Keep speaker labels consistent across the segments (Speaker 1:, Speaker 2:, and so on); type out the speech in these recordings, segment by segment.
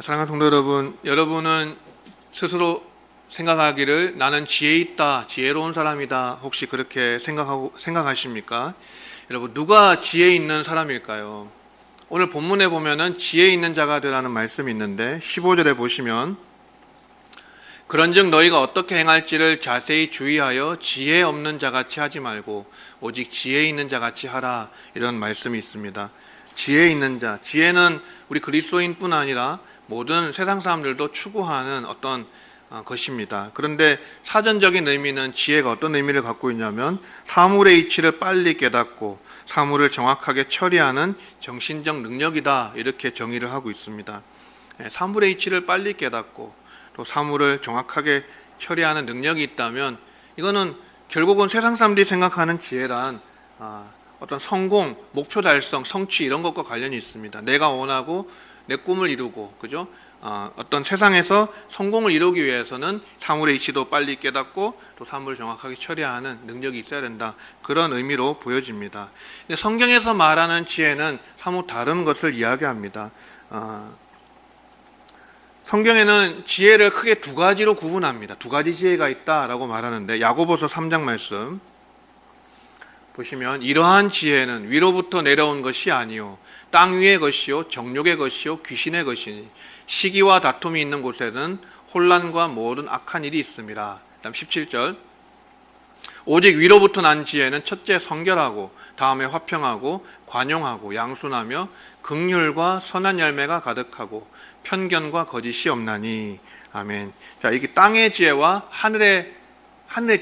Speaker 1: 사랑하는 성도 여러분, 여러분은 스스로 생각하기를 나는 지혜 있다, 지혜로운 사람이다, 혹시 그렇게 생각하십니까? 여러분, 누가 지혜 있는 사람일까요? 오늘 본문에 보면은 지혜 있는 자가 되라는 말씀이 있는데 15절에 보시면 그런즉 너희가 어떻게 행할지를 자세히 주의하여 지혜 없는 자같이 하지 말고 오직 지혜 있는 자같이 하라, 이런 말씀이 있습니다. 지혜 있는 자, 지혜는 우리 그리스도인뿐 아니라 모든 세상 사람들도 추구하는 어떤 것입니다. 그런데 사전적인 의미는 지혜가 어떤 의미를 갖고 있냐면 사물의 이치를 빨리 깨닫고 사물을 정확하게 처리하는 정신적 능력이다, 이렇게 정의를 하고 있습니다. 사물의 이치를 빨리 깨닫고 또 사물을 정확하게 처리하는 능력이 있다면 이거는 결국은 세상 사람들이 생각하는 지혜란 어떤 성공, 목표 달성, 성취 이런 것과 관련이 있습니다. 내가 원하고 내 꿈을 이루고, 그죠? 어떤 세상에서 성공을 이루기 위해서는 사물의 이치도 빨리 깨닫고 또 사물을 정확하게 처리하는 능력이 있어야 된다, 그런 의미로 보여집니다. 근데 성경에서 말하는 지혜는 사뭇 다른 것을 이야기합니다. 성경에는 지혜를 크게 두 가지로 구분합니다. 두 가지 지혜가 있다라고 말하는데 야고보서 3장 말씀 보시면 이러한 지혜는 위로부터 내려온 것이 아니요 땅 위의 것이요 정욕의 것이요 귀신의 것이니 시기와 다툼이 있는 곳에는 혼란과 모든 악한 일이 있습니다. 다음 17절 오직 위로부터 난 지혜는 첫째 성결하고 다음에 화평하고 관용하고 양순하며 긍휼과 선한 열매가 가득하고 편견과 거짓이 없나니. 아멘. 자, 이게 땅의 지혜와 하늘의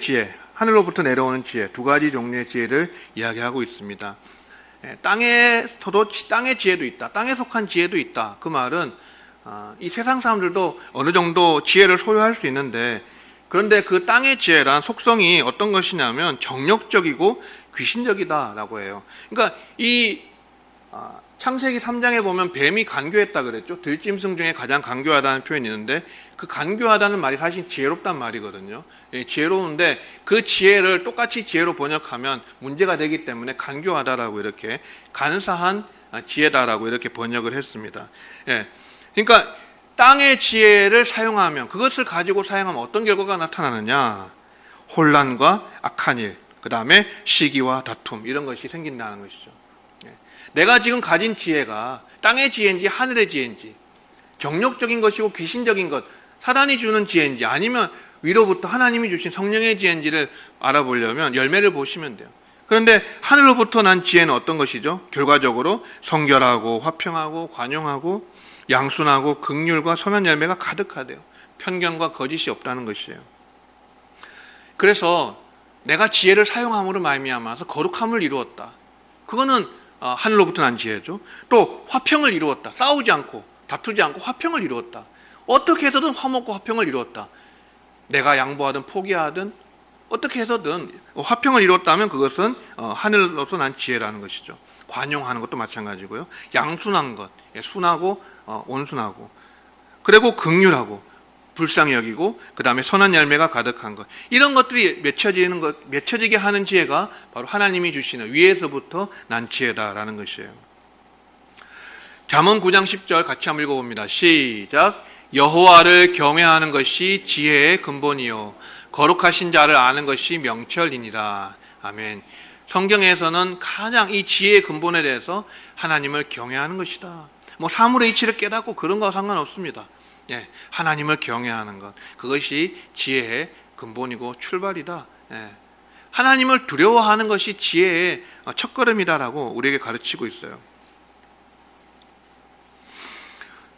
Speaker 1: 지혜, 하늘로부터 내려오는 지혜, 두 가지 종류의 지혜를 이야기하고 있습니다. 땅에서도 땅의 지혜도 있다, 땅에 속한 지혜도 있다. 그 말은 이 세상 사람들도 어느 정도 지혜를 소유할 수 있는데, 그런데 그 땅의 지혜란 속성이 어떤 것이냐면 정욕적이고 귀신적이다라고 해요. 그러니까 이 창세기 3장에 보면 뱀이 간교했다 그랬죠. 들짐승 중에 가장 간교하다는 표현이 있는데 그 간교하다는 말이 사실 지혜롭단 말이거든요. 지혜로운데 그 지혜를 똑같이 지혜로 번역하면 문제가 되기 때문에 간교하다라고, 이렇게 간사한 지혜다라고 이렇게 번역을 했습니다. 그러니까 땅의 지혜를 사용하면, 그것을 가지고 사용하면 어떤 결과가 나타나느냐? 혼란과 악한 일, 그 다음에 시기와 다툼, 이런 것이 생긴다는 것이죠. 내가 지금 가진 지혜가 땅의 지혜인지 하늘의 지혜인지, 정욕적인 것이고 귀신적인 것, 사단이 주는 지혜인지 아니면 위로부터 하나님이 주신 성령의 지혜인지를 알아보려면 열매를 보시면 돼요. 그런데 하늘로부터 난 지혜는 어떤 것이죠? 결과적으로 성결하고 화평하고 관용하고 양순하고 긍휼과 선한 열매가 가득하대요. 편견과 거짓이 없다는 것이에요. 그래서 내가 지혜를 사용함으로 말미암아서 거룩함을 이루었다. 그거는 하늘로부터 난 지혜죠. 또 화평을 이루었다. 싸우지 않고 다투지 않고 화평을 이루었다. 어떻게 해서든 화목과 화평을 이루었다. 내가 양보하든 포기하든 어떻게 해서든 화평을 이루었다면 그것은 하늘로부터 난 지혜라는 것이죠. 관용하는 것도 마찬가지고요. 양순한 것, 순하고 온순하고, 그리고 긍휼하고 불쌍히 여기고, 그 다음에 선한 열매가 가득한 것, 이런 것들이 맺혀지게 하는 지혜가 바로 하나님이 주시는 위에서부터 난 지혜다라는 것이에요. 잠언 9장 10절 같이 한번 읽어봅니다. 시작. 여호와를 경외하는 것이 지혜의 근본이요 거룩하신 자를 아는 것이 명철이니라. 아멘. 성경에서는 가장 이 지혜의 근본에 대해서 하나님을 경외하는 것이다. 뭐 사물의 이치를 깨닫고 그런 거와 상관없습니다. 하나님을 경외하는 것, 그것이 지혜의 근본이고 출발이다. 하나님을 두려워하는 것이 지혜의 첫걸음이다라고 우리에게 가르치고 있어요.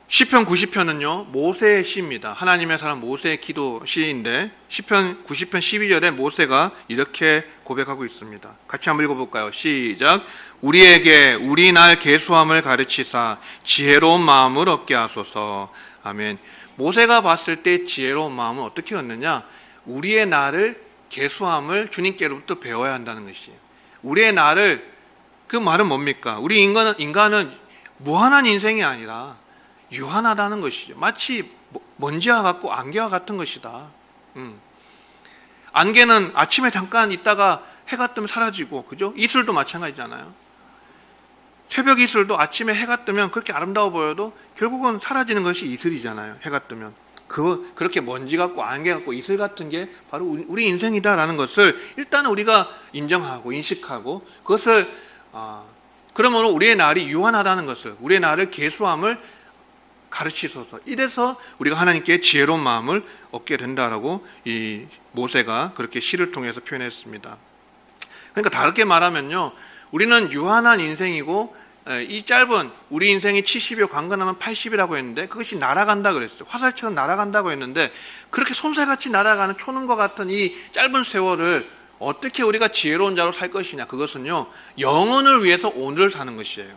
Speaker 1: 시편 90편은요 모세의 시입니다. 하나님의 사람 모세의 기도 시인데 시편 90편 12절에 모세가 이렇게 고백하고 있습니다. 같이 한번 읽어볼까요? 시작. 우리에게 우리 날 계수함을 가르치사 지혜로운 마음을 얻게 하소서. 아멘. 모세가 봤을 때 지혜로운 마음은 어떻게 얻느냐? 우리의 날을 계수함을 주님께로부터 배워야 한다는 것이에요. 우리의 날을, 그 말은 뭡니까? 우리 인간은 무한한 인생이 아니라 유한하다는 것이죠. 마치 먼지와 같고 안개와 같은 것이다. 안개는 아침에 잠깐 있다가 해가 뜨면 사라지고, 그죠? 이슬도 마찬가지잖아요. 새벽 이슬도 아침에 해가 뜨면 그렇게 아름다워 보여도 결국은 사라지는 것이 이슬이잖아요. 해가 뜨면. 그렇게 먼지 같고 안개 같고 이슬 같은 게 바로 우리 인생이다라는 것을 일단은 우리가 인정하고 인식하고 그것을 그러므로 우리의 날이 유한하다는 것을, 우리의 날을 계수함을 가르치소서. 이래서 우리가 하나님께 지혜로운 마음을 얻게 된다라고 이 모세가 그렇게 시를 통해서 표현했습니다. 그러니까 다르게 말하면요, 우리는 유한한 인생이고 이 짧은 우리 인생이 70여 강건하면 80이라고 했는데 그것이 날아간다 그랬어요. 화살처럼 날아간다고 했는데 그렇게 솜새같이 날아가는 초능과 같은 이 짧은 세월을 어떻게 우리가 지혜로운 자로 살 것이냐, 그것은요 영혼을 위해서 오늘을 사는 것이에요.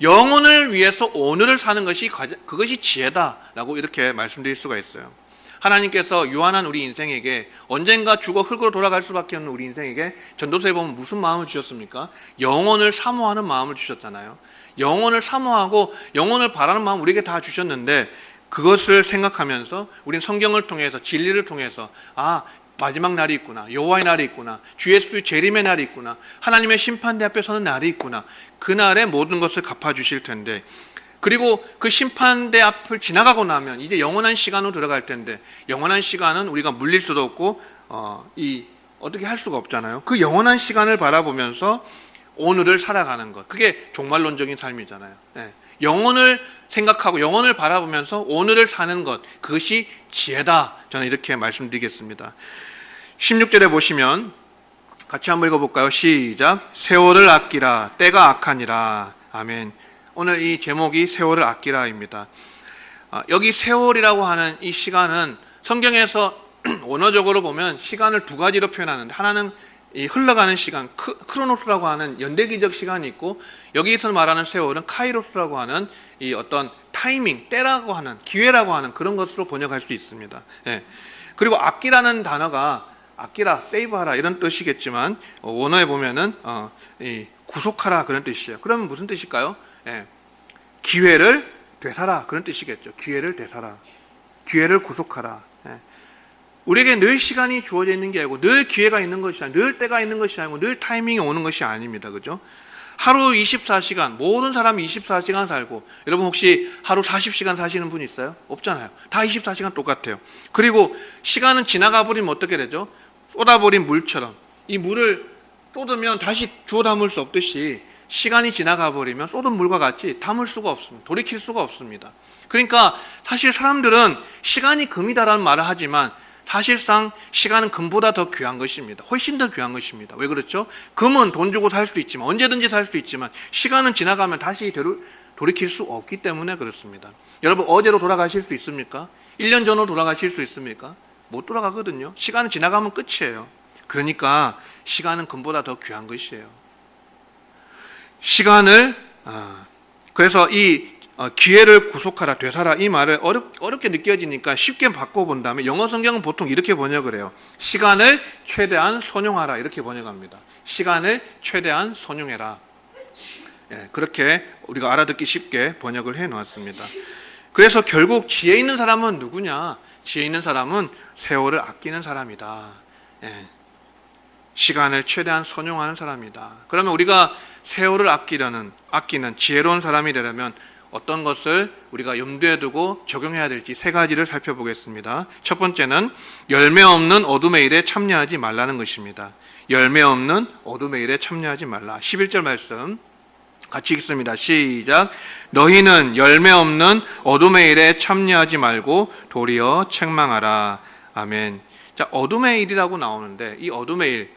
Speaker 1: 영혼을 위해서 오늘을 사는 것이 그것이 지혜다라고 이렇게 말씀드릴 수가 있어요. 하나님께서 유한한 우리 인생에게 언젠가 죽어 흙으로 돌아갈 수밖에 없는 우리 인생에게 전도서에 보면 무슨 마음을 주셨습니까? 영혼을 사모하는 마음을 주셨잖아요. 영혼을 사모하고 영혼을 바라는 마음 우리에게 다 주셨는데 그것을 생각하면서 우리는 성경을 통해서 진리를 통해서 마지막 날이 있구나, 여호와의 날이 있구나, 주 예수 재림의 날이 있구나, 하나님의 심판대 앞에 서는 날이 있구나, 그날에 모든 것을 갚아주실 텐데, 그리고 그 심판대 앞을 지나가고 나면 이제 영원한 시간으로 들어갈 텐데, 영원한 시간은 우리가 물릴 수도 없고 어떻게 할 수가 없잖아요. 그 영원한 시간을 바라보면서 오늘을 살아가는 것, 그게 종말론적인 삶이잖아요. 영혼을 생각하고 영혼을 바라보면서 오늘을 사는 것, 그것이 지혜다. 저는 이렇게 말씀드리겠습니다. 16절에 보시면 같이 한번 읽어볼까요? 시작. 세월을 아끼라, 때가 악하니라. 아멘. 오늘 이 제목이 세월을 아끼라입니다. 여기 세월이라고 하는 이 시간은 성경에서 원어적으로 보면 시간을 두 가지로 표현하는데, 하나는 이 흘러가는 시간, 크로노스라고 하는 연대기적 시간이 있고, 여기서 말하는 세월은 카이로스라고 하는 이 어떤 타이밍, 때라고 하는, 기회라고 하는 그런 것으로 번역할 수 있습니다. 그리고 아끼라는 단어가 아끼라, 세이브하라 이런 뜻이겠지만 원어에 보면은 구속하라 그런 뜻이에요. 그러면 무슨 뜻일까요? 기회를 되살아 그런 뜻이겠죠. 기회를 되살아, 기회를 구속하라. 우리에게 늘 시간이 주어져 있는 게 아니고 늘 기회가 있는 것이 아니고 늘 때가 있는 것이 아니고 늘 타이밍이 오는 것이 아닙니다. 그죠? 하루 24시간, 모든 사람이 24시간 살고, 여러분 혹시 하루 40시간 사시는 분 있어요? 없잖아요. 다 24시간 똑같아요. 그리고 시간은 지나가 버리면 어떻게 되죠? 쏟아버린 물처럼 이 물을 쏟으면 다시 주워 담을 수 없듯이 시간이 지나가 버리면 쏟은 물과 같이 담을 수가 없습니다. 돌이킬 수가 없습니다. 그러니까 사실 사람들은 시간이 금이다라는 말을 하지만 사실상 시간은 금보다 더 귀한 것입니다. 훨씬 더 귀한 것입니다. 왜 그렇죠? 금은 돈 주고 살 수 있지만, 언제든지 살 수 있지만 시간은 지나가면 다시 돌이킬 수 없기 때문에 그렇습니다. 여러분 어제로 돌아가실 수 있습니까? 1년 전으로 돌아가실 수 있습니까? 못 돌아가거든요. 시간은 지나가면 끝이에요. 그러니까 시간은 금보다 더 귀한 것이에요. 시간을 그래서 이 기회를 구속하라, 되살아, 이 말을 어렵게 느껴지니까 쉽게 바꿔본다면 영어 성경은 보통 이렇게 번역을 해요. 시간을 최대한 선용하라 이렇게 번역합니다. 시간을 최대한 선용해라. 그렇게 우리가 알아듣기 쉽게 번역을 해놓았습니다. 그래서 결국 지혜 있는 사람은 누구냐? 지혜 있는 사람은 세월을 아끼는 사람이다. 시간을 최대한 선용하는 사람이다. 그러면 우리가 세월을 아끼는 지혜로운 사람이 되려면 어떤 것을 우리가 염두에 두고 적용해야 될지 세 가지를 살펴보겠습니다. 첫 번째는 열매 없는 어둠의 일에 참여하지 말라는 것입니다. 열매 없는 어둠의 일에 참여하지 말라. 11절 말씀 같이 읽습니다. 시작. 너희는 열매 없는 어둠의 일에 참여하지 말고 도리어 책망하라. 아멘. 자, 어둠의 일이라고 나오는데 이 어둠의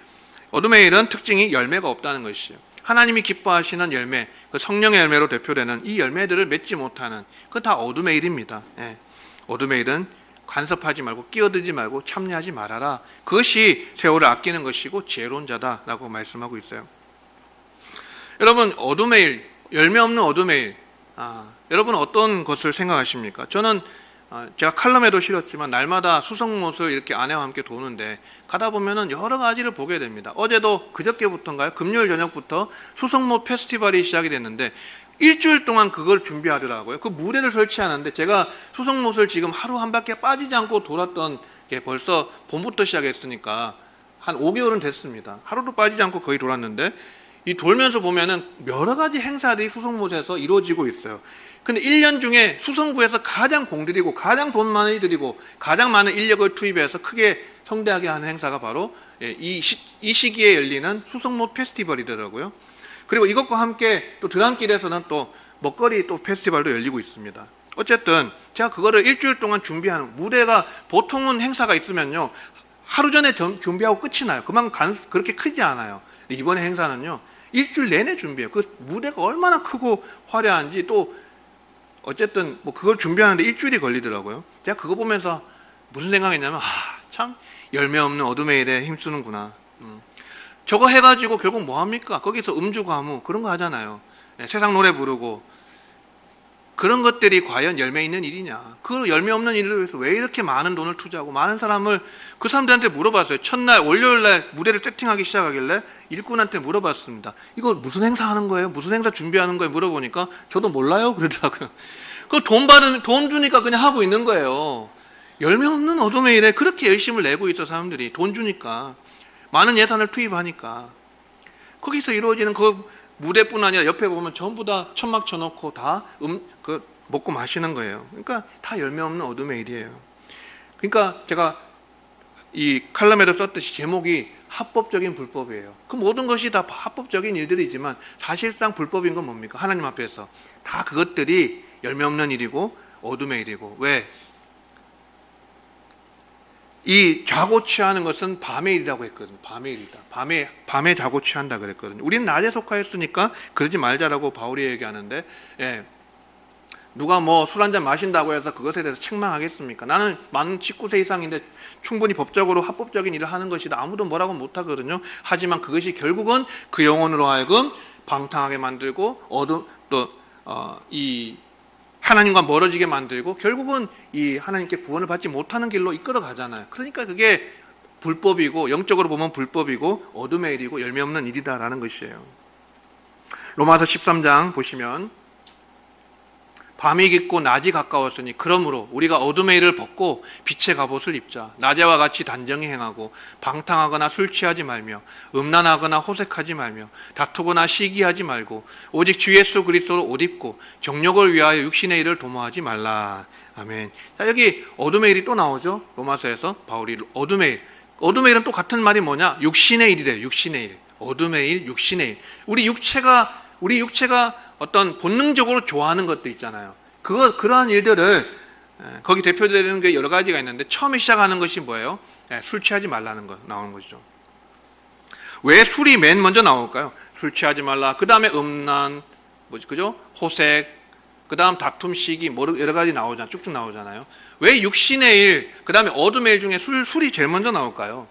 Speaker 1: 일은 특징이 열매가 없다는 것이에요. 하나님이 기뻐하시는 열매, 그 성령의 열매로 대표되는 이 열매들을 맺지 못하는, 그거 다 어둠의 일입니다. 어둠의 일은 간섭하지 말고 끼어들지 말고 참여하지 말아라. 그것이 세월을 아끼는 것이고 지혜로운 자다라고 말씀하고 있어요. 여러분 어둠의 일, 열매 없는 어둠의 일, 여러분 어떤 것을 생각하십니까? 저는 제가 칼럼에도 실었지만 날마다 수성못을 이렇게 아내와 함께 도는데 가다 보면은 여러 가지를 보게 됩니다. 어제도 그저께부터인가요? 금요일 저녁부터 수성못 페스티벌이 시작이 됐는데 일주일 동안 그걸 준비하더라고요. 그 무대를 설치하는데 제가 수성못을 지금 하루 한 바퀴 빠지지 않고 돌았던 게 벌써 봄부터 시작했으니까 한 5개월은 됐습니다. 하루도 빠지지 않고 거의 돌았는데 이 돌면서 보면은 여러 가지 행사들이 수성못에서 이루어지고 있어요. 근데 1년 중에 수성구에서 가장 공들이고 가장 돈 많이 들이고 가장 많은 인력을 투입해서 크게 성대하게 하는 행사가 바로 이 시기에 열리는 수성못 페스티벌이더라고요. 그리고 이것과 함께 또 드람길에서는 또 먹거리 또 페스티벌도 열리고 있습니다. 어쨌든 제가 그거를 일주일 동안 준비하는, 무대가 보통은 행사가 있으면요 하루 전에 준비하고 끝이 나요. 그만큼 그렇게 크지 않아요. 근데 이번에 행사는요 일주일 내내 준비해요. 그 무대가 얼마나 크고 화려한지, 또 어쨌든 뭐 그걸 준비하는데 일주일이 걸리더라고요. 제가 그거 보면서 무슨 생각했냐면, 참 열매 없는 어둠의 일에 힘쓰는구나. 저거 해가지고 결국 뭐 합니까? 거기서 음주 가무 그런 거 하잖아요. 세상 노래 부르고 그런 것들이 과연 열매 있는 일이냐? 그 열매 없는 일을 위해서 왜 이렇게 많은 돈을 투자하고 많은 사람을, 그 사람들한테 물어봤어요. 첫날 월요일날 무대를 세팅하기 시작하길래 일꾼한테 물어봤습니다. 이거 무슨 행사 하는 거예요? 무슨 행사 준비하는 거예요? 물어보니까 저도 몰라요 그러더라고요. 그 돈 주니까 그냥 하고 있는 거예요. 열매 없는 어둠의 일에 그렇게 열심을 내고 있어. 사람들이 돈 주니까, 많은 예산을 투입하니까. 거기서 이루어지는 그 무대뿐 아니라 옆에 보면 전부 다 천막 쳐놓고 다 먹고 마시는 거예요. 그러니까 다 열매 없는 어둠의 일이에요. 그러니까 제가 이 칼럼에도 썼듯이 제목이 합법적인 불법이에요. 그 모든 것이 다 합법적인 일들이지만 사실상 불법인 건 뭡니까? 하나님 앞에서 다 그것들이 열매 없는 일이고 어둠의 일이고. 왜? 이 자고 취하는 것은 밤의 일이라고 했거든요. 밤의 일이다. 밤에 자고 취한다 그랬거든요. 우리는 낮에 속하였으니까 그러지 말자라고 바울이 얘기하는데, 누가 뭐 술 한잔 마신다고 해서 그것에 대해서 책망하겠습니까? 나는 만 19세 이상인데 충분히 법적으로 합법적인 일을 하는 것이다. 아무도 뭐라고 못하거든요. 하지만 그것이 결국은 그 영혼으로 하여금 방탕하게 만들고 이 하나님과 멀어지게 만들고 결국은 이 하나님께 구원을 받지 못하는 길로 이끌어 가잖아요. 그러니까 그게 불법이고, 영적으로 보면 불법이고 어둠의 일이고 열매 없는 일이다라는 것이에요. 로마서 13장 보시면, 밤이 깊고 낮이 가까웠으니 그러므로 우리가 어둠의 일을 벗고 빛의 갑옷을 입자. 낮에와 같이 단정히 행하고 방탕하거나 술 취하지 말며 음란하거나 호색하지 말며 다투거나 시기하지 말고 오직 주 예수 그리스도로 옷 입고 정욕을 위하여 육신의 일을 도모하지 말라. 아멘. 자, 여기 어둠의 일이 또 나오죠. 로마서에서 바울이 어둠의 일은 또 같은 말이 뭐냐? 육신의 일이래요. 육신의 일. 어둠의 일, 육신의 일. 우리 육체가 어떤 본능적으로 좋아하는 것도 있잖아요. 그러한 일들을, 거기 대표되는 게 여러 가지가 있는데 처음에 시작하는 것이 뭐예요? 술 취하지 말라는 거 나오는 거죠. 왜 술이 맨 먼저 나올까요? 술 취하지 말라. 그 다음에 음란, 그죠? 호색, 그 다음 다툼, 시기, 여러 가지 쭉쭉 나오잖아요. 왜 육신의 일, 그 다음에 어둠의 일 중에 술이 제일 먼저 나올까요?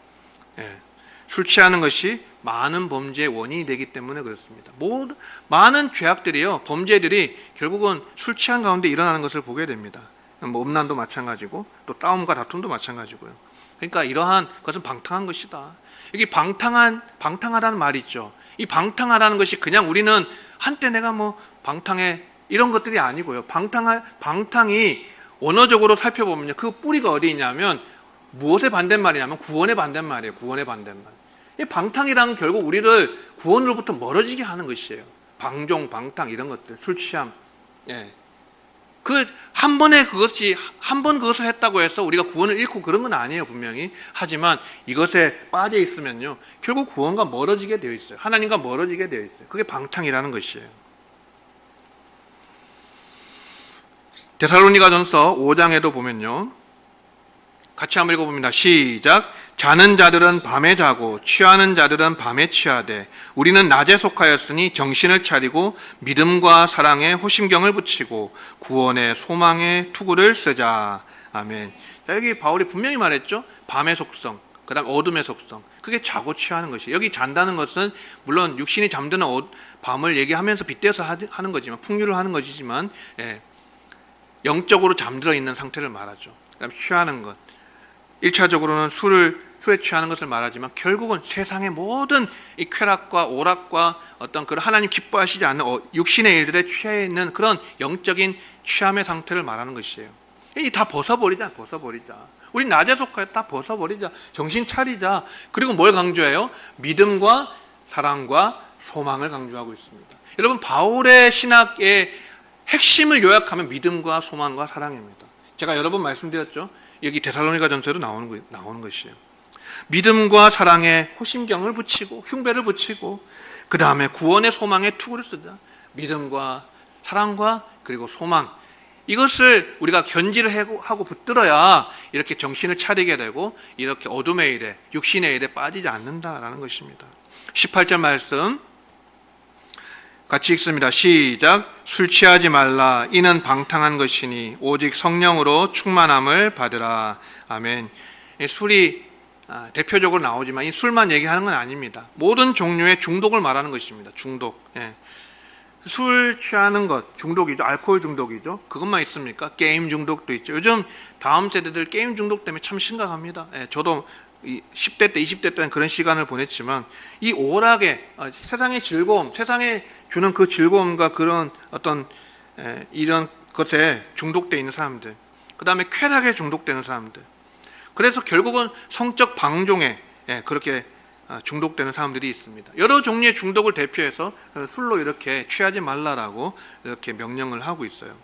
Speaker 1: 술 취하는 것이 많은 범죄의 원인이 되기 때문에 그렇습니다. 많은 죄악들이요, 범죄들이 결국은 술 취한 가운데 일어나는 것을 보게 됩니다. 뭐 음란도 마찬가지고 또 싸움과 다툼도 마찬가지고요. 그러니까 이러한 것은 방탕한 것이다. 여기 방탕하다는 말이 있죠. 이 방탕하다는 것이 그냥 우리는 한때 내가 뭐 방탕해 이런 것들이 아니고요. 방탕이 원어적으로 살펴보면요, 그 뿌리가 어디 있냐면 무엇의 반대말이냐면 구원의 반대말이에요. 구원의 반대말. 이 방탕이란 결국 우리를 구원으로부터 멀어지게 하는 것이에요. 방종, 방탕 이런 것들, 술 취함. 한 번 그것을 했다고 해서 우리가 구원을 잃고 그런 건 아니에요, 분명히. 하지만 이것에 빠져 있으면요, 결국 구원과 멀어지게 되어 있어요. 하나님과 멀어지게 되어 있어요. 그게 방탕이라는 것이에요. 데살로니가전서 5장에도 보면요, 같이 한번 읽어봅니다. 시작. 자는 자들은 밤에 자고 취하는 자들은 밤에 취하되 우리는 낮에 속하였으니 정신을 차리고 믿음과 사랑에 호심경을 붙이고 구원의 소망의 투구를 쓰자. 아멘. 자, 여기 바울이 분명히 말했죠. 밤의 속성, 그 다음 어둠의 속성. 그게 자고 취하는 것이에요. 여기 잔다는 것은 물론 육신이 잠드는 밤을 얘기하면서 빗대어서 하는 거지만, 풍류를 하는 것이지만, 영적으로 잠들어 있는 상태를 말하죠. 그 다음 취하는 것. 1차적으로는 술에 취하는 것을 말하지만 결국은 세상의 모든 이 쾌락과 오락과 어떤 그런 하나님 기뻐하시지 않는 육신의 일들에 취해 있는 그런 영적인 취함의 상태를 말하는 것이에요. 이 다 벗어버리자. 우리 낮에 속하여 다 벗어버리자. 정신 차리자. 그리고 뭘 강조해요? 믿음과 사랑과 소망을 강조하고 있습니다. 여러분, 바울의 신학의 핵심을 요약하면 믿음과 소망과 사랑입니다. 제가 여러 번 말씀드렸죠. 여기 데살로니가 전서에도 나오는 것이에요. 믿음과 사랑에 호심경을 붙이고 흉배를 붙이고 그 다음에 구원의 소망에 투구를 쓰자. 믿음과 사랑과 그리고 소망, 이것을 우리가 견지를 하고 붙들어야 이렇게 정신을 차리게 되고 이렇게 어둠의 일에, 육신의 일에 빠지지 않는다라는 것입니다. 18절 말씀 같이 읽습니다. 시작. 술 취하지 말라. 이는 방탕한 것이니 오직 성령으로 충만함을 받으라. 아멘. 술이 대표적으로 나오지만 이 술만 얘기하는 건 아닙니다. 모든 종류의 중독을 말하는 것입니다. 중독. 술 취하는 것 중독이죠. 알코올 중독이죠. 그것만 있습니까? 게임 중독도 있죠. 요즘 다음 세대들 게임 중독 때문에 참 심각합니다. 저도 10대 때 20대 때는 그런 시간을 보냈지만 이 오락의 세상의 즐거움, 세상에 주는 그 즐거움과 그런 어떤 이런 것에 중독되어 있는 사람들, 그 다음에 쾌락에 중독되는 사람들, 그래서 결국은 성적 방종에 그렇게 중독되는 사람들이 있습니다. 여러 종류의 중독을 대표해서 술로 이렇게 취하지 말라라고 이렇게 명령을 하고 있어요.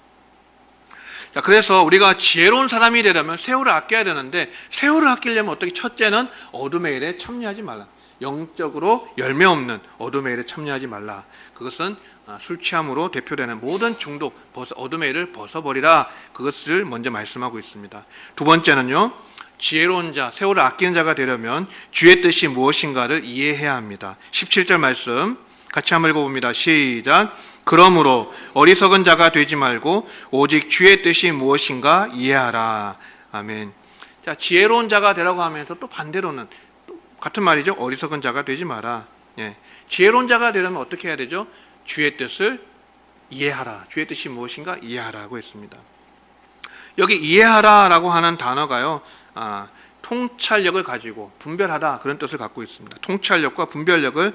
Speaker 1: 자, 그래서 우리가 지혜로운 사람이 되려면 세월을 아껴야 되는데 세월을 아끼려면 어떻게? 첫째는 어둠의 일에 참여하지 말라. 영적으로 열매 없는 어둠의 일에 참여하지 말라. 그것은 술 취함으로 대표되는 모든 중독, 어둠의 일을 벗어버리라. 그것을 먼저 말씀하고 있습니다. 두 번째는요, 지혜로운 자, 세월을 아끼는 자가 되려면 주의 뜻이 무엇인가를 이해해야 합니다. 17절 말씀 같이 한번 읽어봅니다. 시작. 그러므로 어리석은 자가 되지 말고 오직 주의 뜻이 무엇인가 이해하라. 아멘. 자, 지혜로운 자가 되라고 하면서 또 반대로는 또 같은 말이죠. 어리석은 자가 되지 마라. 지혜로운 자가 되려면 어떻게 해야 되죠? 주의 뜻을 이해하라. 주의 뜻이 무엇인가 이해하라고 했습니다. 여기 이해하라라고 하는 단어가요, 통찰력을 가지고 분별하다, 그런 뜻을 갖고 있습니다. 통찰력과 분별력을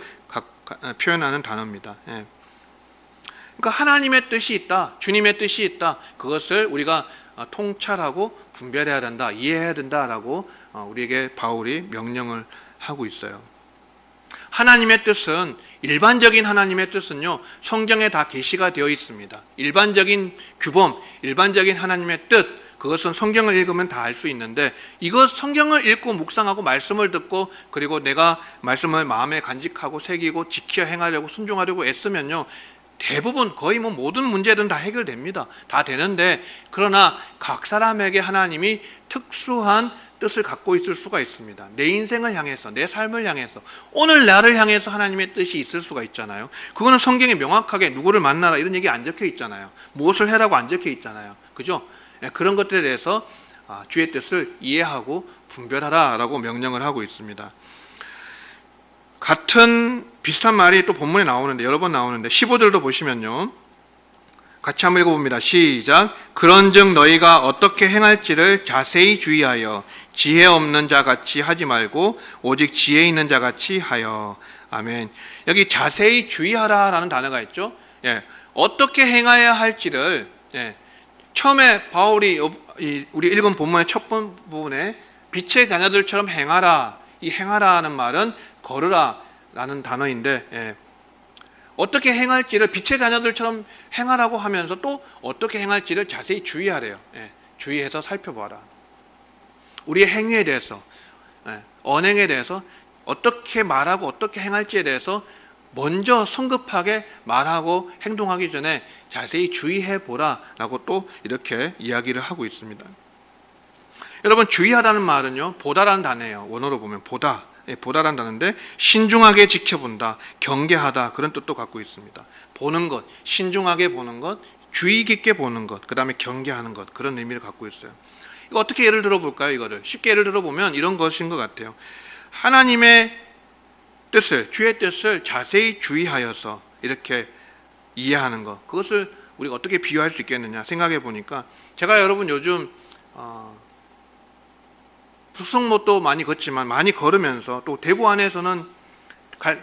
Speaker 1: 표현하는 단어입니다. 그러니까 하나님의 뜻이 있다, 주님의 뜻이 있다, 그것을 우리가 통찰하고 분별해야 된다, 이해해야 된다라고 우리에게 바울이 명령을 하고 있어요. 하나님의 뜻은, 일반적인 하나님의 뜻은요, 성경에 다 계시가 되어 있습니다. 일반적인 규범, 일반적인 하나님의 뜻, 그것은 성경을 읽으면 다 알 수 있는데, 이것 성경을 읽고 묵상하고 말씀을 듣고 그리고 내가 말씀을 마음에 간직하고 새기고 지켜 행하려고 순종하려고 애쓰면요, 대부분 거의 모든 문제들은 다 해결됩니다. 다 되는데, 그러나 각 사람에게 하나님이 특수한 뜻을 갖고 있을 수가 있습니다. 내 인생을 향해서, 내 삶을 향해서, 오늘 나를 향해서 하나님의 뜻이 있을 수가 있잖아요. 그거는 성경에 명확하게 누구를 만나라 이런 얘기 안 적혀 있잖아요. 무엇을 해라고 안 적혀 있잖아요. 그죠? 그런 것들에 대해서 주의 뜻을 이해하고 분별하라라고 명령을 하고 있습니다. 같은 비슷한 말이 또 본문에 나오는데, 여러 번 나오는데 15절도 보시면요, 같이 한번 읽어봅니다. 시작. 그런즉 너희가 어떻게 행할지를 자세히 주의하여 지혜 없는 자 같이 하지 말고 오직 지혜 있는 자 같이 하여. 아멘. 여기 자세히 주의하라라는 단어가 있죠. 어떻게 행해야 할지를, 처음에 바울이 우리 읽은 본문의 첫 부분에 빛의 자녀들처럼 행하라, 이 행하라는 말은 걸으라라는 단어인데, 어떻게 행할지를 빛의 자녀들처럼 행하라고 하면서 또 어떻게 행할지를 자세히 주의하래요. 주의해서 살펴봐라. 우리의 행위에 대해서, 언행에 대해서 어떻게 말하고 어떻게 행할지에 대해서 먼저 성급하게 말하고 행동하기 전에 자세히 주의해 보라라고 또 이렇게 이야기를 하고 있습니다. 여러분, 주의하라는 말은요, 보다라는 단어예요. 원어로 보면 보다. 보다라는 단어인데, 신중하게 지켜본다, 경계하다, 그런 뜻도 갖고 있습니다. 보는 것, 신중하게 보는 것, 주의 깊게 보는 것, 그 다음에 경계하는 것, 그런 의미를 갖고 있어요. 이거 어떻게 예를 들어볼까요? 이거를 쉽게 예를 들어보면 이런 것인 것 같아요. 하나님의 뜻을, 주의 뜻을 자세히 주의하여서 이렇게 이해하는 것, 그것을 우리가 어떻게 비유할 수 있겠느냐 생각해 보니까, 제가 여러분 요즘 숙성못도 많이 걷지만 많이 걸으면서 또 대구 안에서는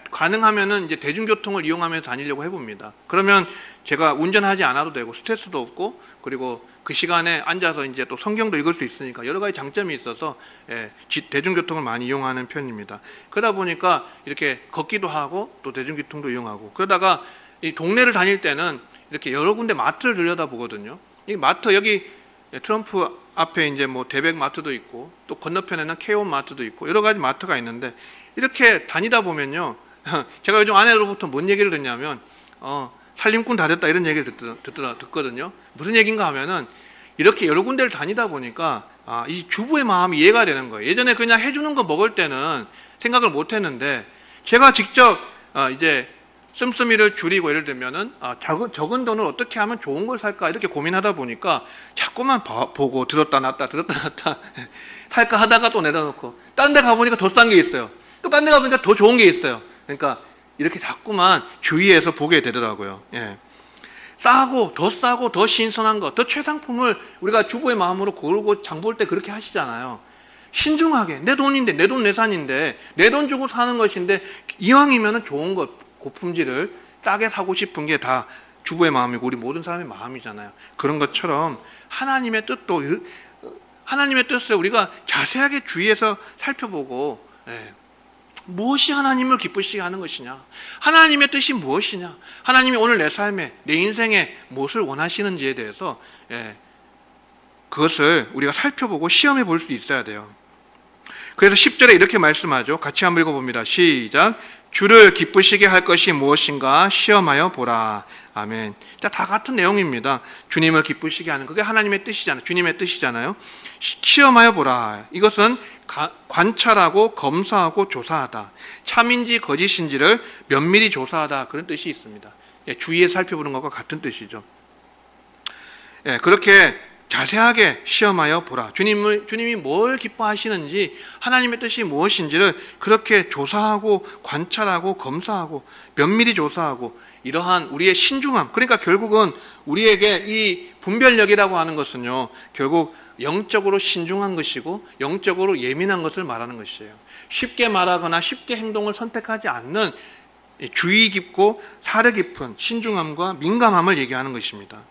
Speaker 1: 가능하면은 이제 대중교통을 이용하면서 다니려고 해봅니다. 그러면 제가 운전하지 않아도 되고 스트레스도 없고, 그리고 그 시간에 앉아서 이제 또 성경도 읽을 수 있으니까 여러 가지 장점이 있어서 대중교통을 많이 이용하는 편입니다. 그러다 보니까 이렇게 걷기도 하고 또 대중교통도 이용하고, 그러다가 이 동네를 다닐 때는 이렇게 여러 군데 마트를 들여다보거든요. 이 마트, 여기 트럼프 앞에 이제 뭐 대백 마트도 있고, 또 건너편에는 케이온 마트도 있고, 여러 가지 마트가 있는데, 이렇게 다니다 보면요, 제가 요즘 아내로부터 뭔 얘기를 듣냐면 살림꾼 다 됐다 이런 얘기를 듣거든요. 무슨 얘기인가 하면은, 이렇게 여러 군데를 다니다 보니까 이 주부의 마음이 이해가 되는 거예요. 예전에 그냥 해주는 거 먹을 때는 생각을 못 했는데, 제가 직접 이제 씀씀이를 줄이고, 예를 들면은 적은 돈을 어떻게 하면 좋은 걸 살까 이렇게 고민하다 보니까 자꾸만 보고 들었다 놨다 살까 하다가 또 내려놓고, 딴 데 가보니까 더 싼 게 있어요. 또 딴 데 가보니까 더 좋은 게 있어요. 그러니까 이렇게 자꾸만 주위에서 보게 되더라고요. 싸고 더 신선한 거, 더 최상품을 우리가 주부의 마음으로 고르고 장 볼 때 그렇게 하시잖아요. 신중하게, 내 돈인데, 내 돈 내산인데, 내 돈 주고 사는 것인데, 이왕이면 좋은 것, 고품질을 싸게 사고 싶은 게 다 주부의 마음이고 우리 모든 사람의 마음이잖아요. 그런 것처럼 하나님의 뜻을 우리가 자세하게 주의해서 살펴보고, 무엇이 하나님을 기쁘시게 하는 것이냐, 하나님의 뜻이 무엇이냐, 하나님이 오늘 내 삶에, 내 인생에 무엇을 원하시는지에 대해서 그것을 우리가 살펴보고 시험해 볼 수 있어야 돼요. 그래서 10절에 이렇게 말씀하죠. 같이 한번 읽어봅니다. 시작. 주를 기쁘시게 할 것이 무엇인가 시험하여 보라. 아멘. 자, 다 같은 내용입니다. 주님을 기쁘시게 하는, 그게 하나님의 뜻이잖아요. 주님의 뜻이잖아요. 시험하여 보라. 이것은 관찰하고 검사하고 조사하다. 참인지 거짓인지를 면밀히 조사하다. 그런 뜻이 있습니다. 주위에 살펴보는 것과 같은 뜻이죠. 그렇게 자세하게 시험하여 보라. 주님이 뭘 기뻐하시는지, 하나님의 뜻이 무엇인지를 그렇게 조사하고 관찰하고 검사하고 면밀히 조사하고, 이러한 우리의 신중함, 그러니까 결국은 우리에게 이 분별력이라고 하는 것은요, 결국 영적으로 신중한 것이고 영적으로 예민한 것을 말하는 것이에요. 쉽게 말하거나 쉽게 행동을 선택하지 않는 주의 깊고 사려 깊은 신중함과 민감함을 얘기하는 것입니다.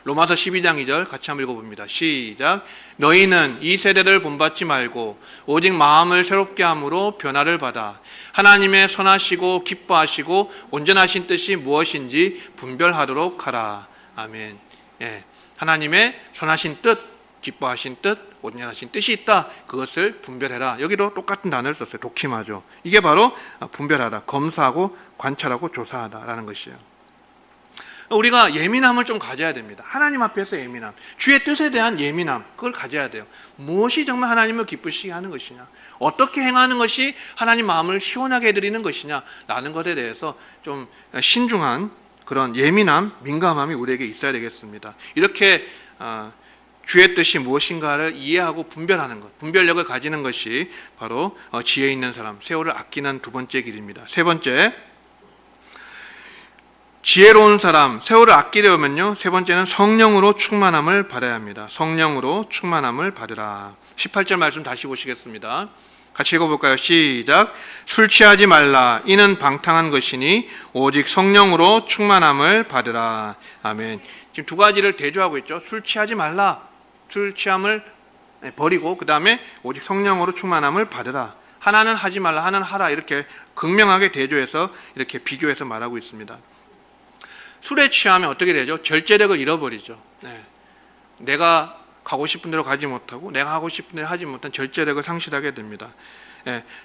Speaker 1: 로마서 12장 2절 같이 한번 읽어봅니다. 시작. 너희는 이 세대를 본받지 말고 오직 마음을 새롭게 함으로 변화를 받아 하나님의 선하시고 기뻐하시고 온전하신 뜻이 무엇인지 분별하도록 하라. 아멘. 하나님의 선하신 뜻, 기뻐하신 뜻, 온전하신 뜻이 있다. 그것을 분별해라. 여기도 똑같은 단어를 썼어요. 도키마죠. 이게 바로 분별하다, 검사하고 관찰하고 조사하다라는 것이에요. 우리가 예민함을 좀 가져야 됩니다. 하나님 앞에서 예민함, 주의 뜻에 대한 예민함, 그걸 가져야 돼요. 무엇이 정말 하나님을 기쁘시게 하는 것이냐, 어떻게 행하는 것이 하나님 마음을 시원하게 해드리는 것이냐 라는 것에 대해서 좀 신중한 그런 예민함, 민감함이 우리에게 있어야 되겠습니다. 이렇게 주의 뜻이 무엇인가를 이해하고 분별하는 것, 분별력을 가지는 것이 바로 지혜 있는 사람, 세월을 아끼는 두 번째 길입니다. 세 번째, 지혜로운 사람, 세월을 아끼려면요, 세 번째는 성령으로 충만함을 받아야 합니다. 성령으로 충만함을 받으라. 18절 말씀 다시 보시겠습니다. 같이 읽어볼까요? 시작. 술 취하지 말라. 이는 방탕한 것이니 오직 성령으로 충만함을 받으라. 아멘. 지금 두 가지를 대조하고 있죠. 술 취하지 말라. 술 취함을 버리고, 그 다음에 오직 성령으로 충만함을 받으라. 하나는 하지 말라, 하나는 하라. 이렇게 극명하게 대조해서 이렇게 비교해서 말하고 있습니다. 술에 취하면 어떻게 되죠? 절제력을 잃어버리죠. 내가 가고 싶은 대로 가지 못하고 내가 하고 싶은 대로 하지 못한 절제력을 상실하게 됩니다.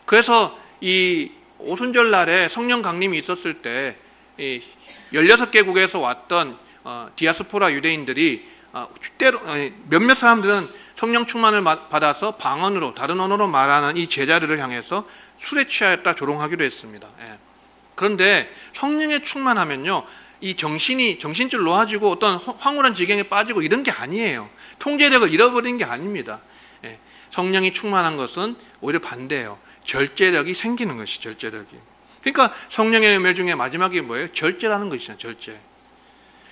Speaker 1: 그래서 이 오순절 날에 성령 강림이 있었을 때 16개국에서 왔던 디아스포라 유대인들이 때로 몇몇 사람들은 성령 충만을 받아서 방언으로, 다른 언어로 말하는 이 제자들을 향해서 술에 취하였다 조롱하기도 했습니다. 그런데 성령에 충만하면요, 이 정신줄 놓아지고 어떤 황홀한 지경에 빠지고 이런 게 아니에요. 통제력을 잃어버린 게 아닙니다. 성령이 충만한 것은 오히려 반대예요. 절제력이 생기는 것이, 절제력이. 그러니까 성령의 열매 중에 마지막이 뭐예요? 절제라는 것이잖아요. 절제.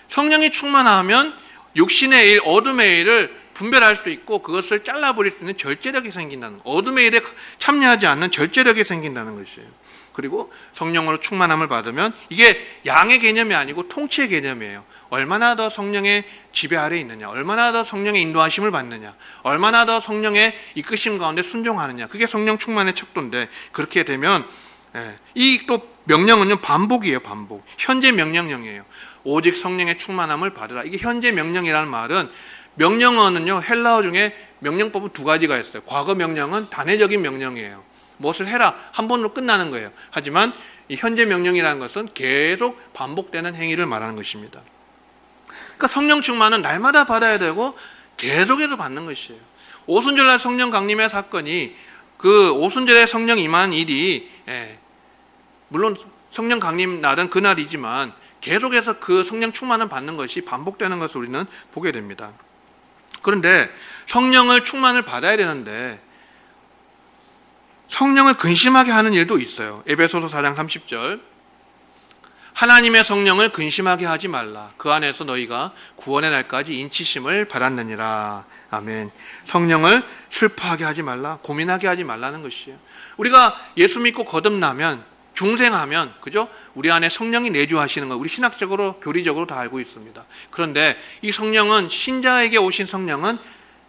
Speaker 1: 성령이 충만하면 육신의 일, 어둠의 일을 분별할 수 있고 그것을 잘라버릴 수 있는 절제력이 생긴다는 거. 어둠의 일에 참여하지 않는 절제력이 생긴다는 것이에요. 그리고 성령으로 충만함을 받으면 이게 양의 개념이 아니고 통치의 개념이에요. 얼마나 더 성령의 지배 아래 있느냐, 얼마나 더 성령의 인도하심을 받느냐, 얼마나 더 성령의 이끄심 가운데 순종하느냐, 그게 성령 충만의 척도인데, 그렇게 되면 이 또 명령은요 반복이에요. 반복. 현재 명령형이에요. 오직 성령의 충만함을 받으라. 이게 현재 명령이라는 말은, 명령어는요 헬라어 중에 명령법은 두 가지가 있어요. 과거 명령은 단회적인 명령이에요. 무엇을 해라 한 번으로 끝나는 거예요. 하지만 이 현재 명령이라는 것은 계속 반복되는 행위를 말하는 것입니다. 그러니까 성령 충만은 날마다 받아야 되고 계속해서 받는 것이에요. 오순절날 성령 강림의 사건이, 그 오순절에 성령 임한 일이 물론 성령 강림 날은 그날이지만 계속해서 그 성령 충만을 받는 것이 반복되는 것을 우리는 보게 됩니다. 그런데 성령을 충만을 받아야 되는데 성령을 근심하게 하는 일도 있어요. 에베소서 4장 30절, 하나님의 성령을 근심하게 하지 말라. 그 안에서 너희가 구원의 날까지 인치심을 받았느니라. 아멘. 성령을 슬퍼하게 하지 말라, 고민하게 하지 말라는 것이에요. 우리가 예수 믿고 거듭나면, 중생하면, 그죠? 우리 안에 성령이 내주하시는 거 우리 신학적으로, 교리적으로 다 알고 있습니다. 그런데 이 성령은, 신자에게 오신 성령은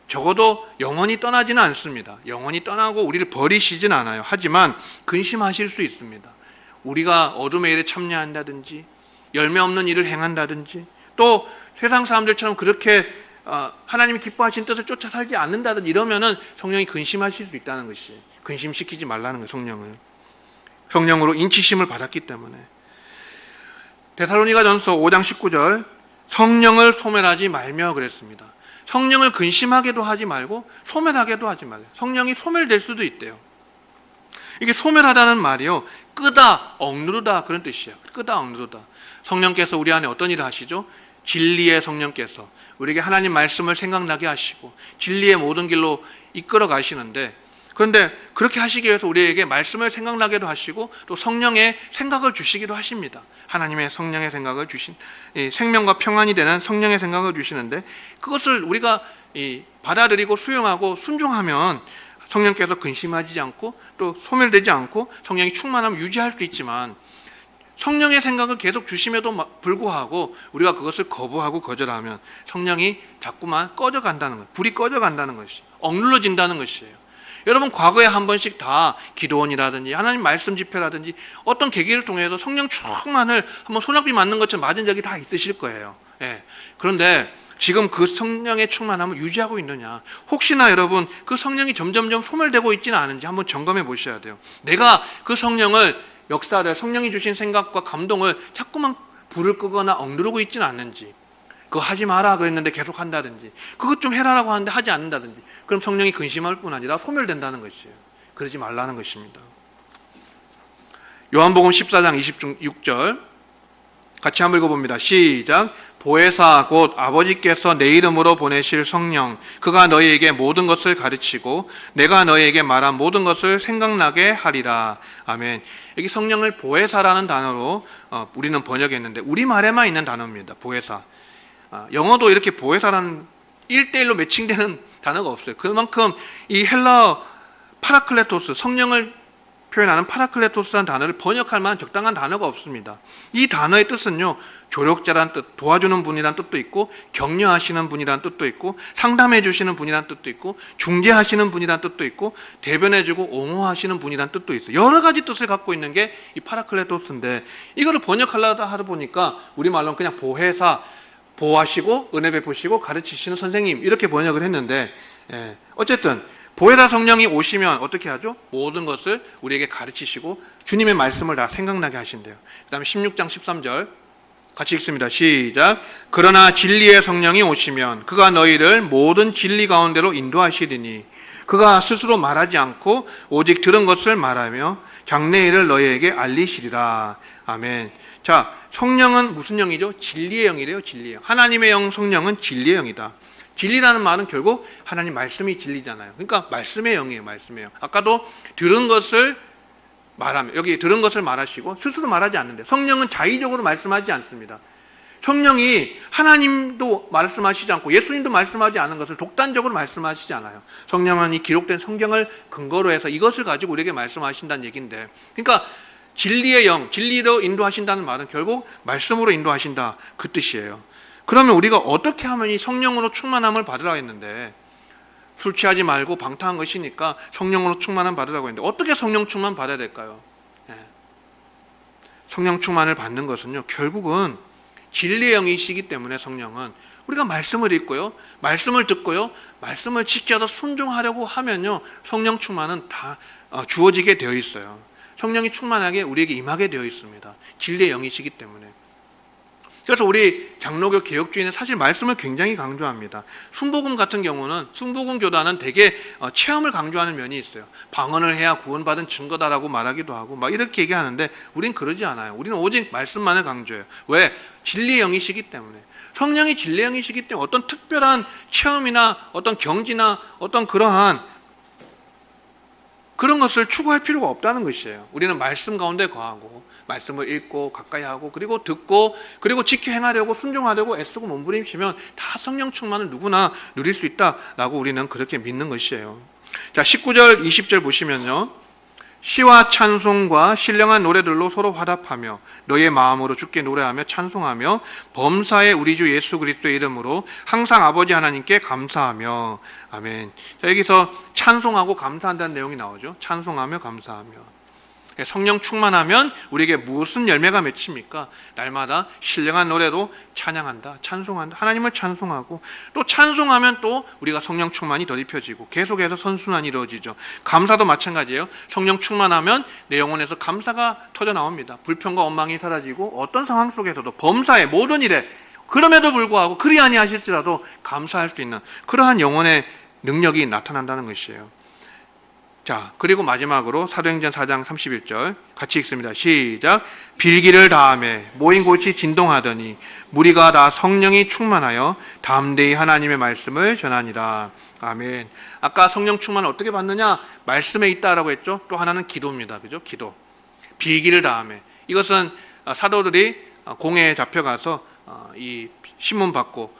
Speaker 1: 적어도 영원히 떠나지는 않습니다. 영원히 떠나고 우리를 버리시진 않아요. 하지만 근심하실 수 있습니다. 우리가 어둠의 일에 참여한다든지, 열매 없는 일을 행한다든지, 또 세상 사람들처럼 그렇게 하나님이 기뻐하신 뜻을 쫓아 살지 않는다든지 이러면은 성령이 근심하실 수 있다는 것이, 근심시키지 말라는 거예요. 성령을. 성령으로 인치심을 받았기 때문에. 데살로니가전서 5장 19절, 성령을 소멸하지 말며 그랬습니다. 성령을 근심하게도 하지 말고 소멸하게도 하지 말래요. 성령이 소멸될 수도 있대요. 이게 소멸하다는 말이요, 끄다, 억누르다 그런 뜻이에요. 끄다, 억누르다. 성령께서 우리 안에 어떤 일을 하시죠? 진리의 성령께서 우리에게 하나님 말씀을 생각나게 하시고 진리의 모든 길로 이끌어 가시는데, 그런데 그렇게 하시기 위해서 우리에게 말씀을 생각나게도 하시고 또 성령의 생각을 주시기도 하십니다. 하나님의 성령의 생각을 주신, 생명과 평안이 되는 성령의 생각을 주시는데, 그것을 우리가 받아들이고 수용하고 순종하면 성령께서 근심하지 않고 또 소멸되지 않고 성령이 충만함을 유지할 수 있지만, 성령의 생각을 계속 주심에도 불구하고 우리가 그것을 거부하고 거절하면 성령이 자꾸만 꺼져간다는 것, 불이 꺼져간다는 것이, 억눌러진다는 것이에요. 여러분, 과거에 한 번씩 다 기도원이라든지 하나님 말씀 집회라든지 어떤 계기를 통해서 성령 충만을 한번 손잡이 맞는 것처럼 맞은 적이 다 있으실 거예요. 그런데 지금 그 성령의 충만함을 유지하고 있느냐, 혹시나 여러분 그 성령이 점점점 소멸되고 있지는 않은지 한번 점검해 보셔야 돼요. 내가 그 성령을, 역사를, 성령이 주신 생각과 감동을 자꾸만 불을 끄거나 억누르고 있지는 않는지, 그거 하지 마라 그랬는데 계속 한다든지, 그것 좀 해라라고 하는데 하지 않는다든지, 그럼 성령이 근심할 뿐 아니라 소멸된다는 것이에요. 그러지 말라는 것입니다. 요한복음 14장 26절 같이 한번 읽어봅니다. 시작. 보혜사 곧 아버지께서 내 이름으로 보내실 성령, 그가 너희에게 모든 것을 가르치고 내가 너희에게 말한 모든 것을 생각나게 하리라. 아멘. 여기 성령을 보혜사라는 단어로 우리는 번역했는데 우리말에만 있는 단어입니다. 보혜사. 영어도 이렇게 보혜사라는 1대1로 매칭되는 단어가 없어요. 그만큼 이 헬라어 파라클레토스, 성령을 표현하는 파라클레토스라는 단어를 번역할 만한 적당한 단어가 없습니다. 이 단어의 뜻은요, 조력자라는 뜻, 도와주는 분이라는 뜻도 있고, 격려하시는 분이라는 뜻도 있고, 상담해 주시는 분이라는 뜻도 있고, 중재하시는 분이라는 뜻도 있고, 대변해주고 옹호하시는 분이라는 뜻도 있어요. 여러 가지 뜻을 갖고 있는 게 이 파라클레토스인데, 이거를 번역하려다 하다 보니까 우리말로는 그냥 보혜사, 보호하시고 은혜 베푸시고 가르치시는 선생님, 이렇게 번역을 했는데, 어쨌든 보혜사 성령이 오시면 어떻게 하죠? 모든 것을 우리에게 가르치시고 주님의 말씀을 다 생각나게 하신대요. 그 다음에 16장 13절 같이 읽습니다. 시작. 그러나 진리의 성령이 오시면 그가 너희를 모든 진리 가운데로 인도하시리니 그가 스스로 말하지 않고 오직 들은 것을 말하며 장래일을 너희에게 알리시리라. 아멘. 자, 성령은 무슨 영이죠? 진리의 영이래요. 진리의 영. 하나님의 영 성령은 진리의 영이다. 진리라는 말은 결국 하나님 말씀이 진리잖아요. 그러니까 말씀의 영이에요. 말씀의 영. 아까도 들은 것을 말하며, 여기 들은 것을 말하시고 스스로 말하지 않는데, 성령은 자의적으로 말씀하지 않습니다. 성령이 하나님도 말씀하시지 않고 예수님도 말씀하지 않은 것을 독단적으로 말씀하시지 않아요. 성령은 이 기록된 성경을 근거로 해서 이것을 가지고 우리에게 말씀하신다는 얘기인데, 그러니까 진리의 영, 진리로 인도하신다는 말은 결국 말씀으로 인도하신다, 그 뜻이에요. 그러면 우리가 어떻게 하면 이 성령으로 충만함을 받으라 했는데, 술 취하지 말고 방탕한 것이니까 성령으로 충만함 받으라고 했는데, 어떻게 성령 충만 받아야 될까요? 성령 충만을 받는 것은요, 결국은 진리의 영이시기 때문에 성령은 우리가 말씀을 읽고요, 말씀을 듣고요, 말씀을 지켜서 순종하려고 하면요, 성령 충만은 다 주어지게 되어 있어요. 성령이 충만하게 우리에게 임하게 되어 있습니다. 진리의 영이시기 때문에. 그래서 우리 장로교 개혁주의는 사실 말씀을 굉장히 강조합니다. 순복음 같은 경우는, 순복음 교단은 되게 체험을 강조하는 면이 있어요. 방언을 해야 구원받은 증거다라고 말하기도 하고 막 이렇게 얘기하는데, 우린 그러지 않아요. 우리는 오직 말씀만을 강조해요. 왜? 진리의 영이시기 때문에. 성령이 진리의 영이시기 때문에 어떤 특별한 체험이나 어떤 경지나 어떤 그런 것을 추구할 필요가 없다는 것이에요. 우리는 말씀 가운데 거하고, 말씀을 읽고 가까이 하고, 그리고 듣고, 그리고 지켜 행하려고, 순종하려고 애쓰고 몸부림치면 다 성령 충만을 누구나 누릴 수 있다라고 우리는 그렇게 믿는 것이에요. 자, 19절 20절 보시면요, 시와 찬송과 신령한 노래들로 서로 화답하며 너의 마음으로 주께 노래하며 찬송하며 범사의 우리 주 예수 그리스도의 이름으로 항상 아버지 하나님께 감사하며. 아멘. 자, 여기서 찬송하고 감사한다는 내용이 나오죠. 찬송하며 감사하며. 성령 충만하면 우리에게 무슨 열매가 맺힙니까? 날마다 신령한 노래로 찬양한다, 찬송한다, 하나님을 찬송하고, 또 찬송하면 또 우리가 성령 충만이 더 입혀지고 계속해서 선순환이 이루어지죠. 감사도 마찬가지예요. 성령 충만하면 내 영혼에서 감사가 터져 나옵니다. 불평과 원망이 사라지고 어떤 상황 속에서도 범사의 모든 일에, 그럼에도 불구하고 그리 아니하실지라도 감사할 수 있는 그러한 영혼의 능력이 나타난다는 것이에요. 자, 그리고 마지막으로 사도행전 4장 31절 같이 읽습니다. 시작. 빌기를 다하매 모인 곳이 진동하더니 무리가 다 성령이 충만하여 담대히 하나님의 말씀을 전하니라. 아멘. 아까 성령 충만을 어떻게 받느냐? 말씀에 있다라고 했죠. 또 하나는 기도입니다. 그죠? 기도. 빌기를 다하매. 이것은 사도들이 공회에 잡혀가서 이 신문 받고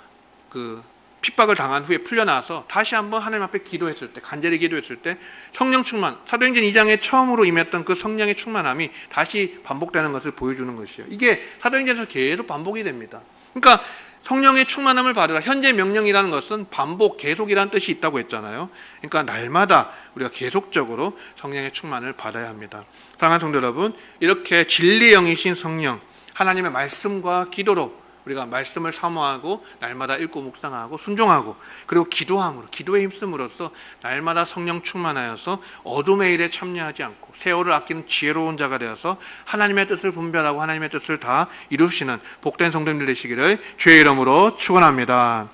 Speaker 1: 핍박을 당한 후에 풀려나서 다시 한번 하나님 앞에 기도했을 때, 간절히 기도했을 때 성령 충만, 사도행전 2장에 처음으로 임했던 그 성령의 충만함이 다시 반복되는 것을 보여주는 것이에요. 이게 사도행전에서 계속 반복이 됩니다. 그러니까 성령의 충만함을 받으라. 현재 명령이라는 것은 반복, 계속이라는 뜻이 있다고 했잖아요. 그러니까 날마다 우리가 계속적으로 성령의 충만을 받아야 합니다. 사랑하는 성도 여러분, 이렇게 진리의 영이신 성령, 하나님의 말씀과 기도로 우리가 말씀을 사모하고 날마다 읽고 묵상하고 순종하고, 그리고 기도함으로, 기도에 힘쓰므로써 날마다 성령 충만하여서 어둠의 일에 참여하지 않고 세월을 아끼는 지혜로운 자가 되어서 하나님의 뜻을 분별하고 하나님의 뜻을 다 이루시는 복된 성도님들 되시기를 주의 이름으로 축원합니다.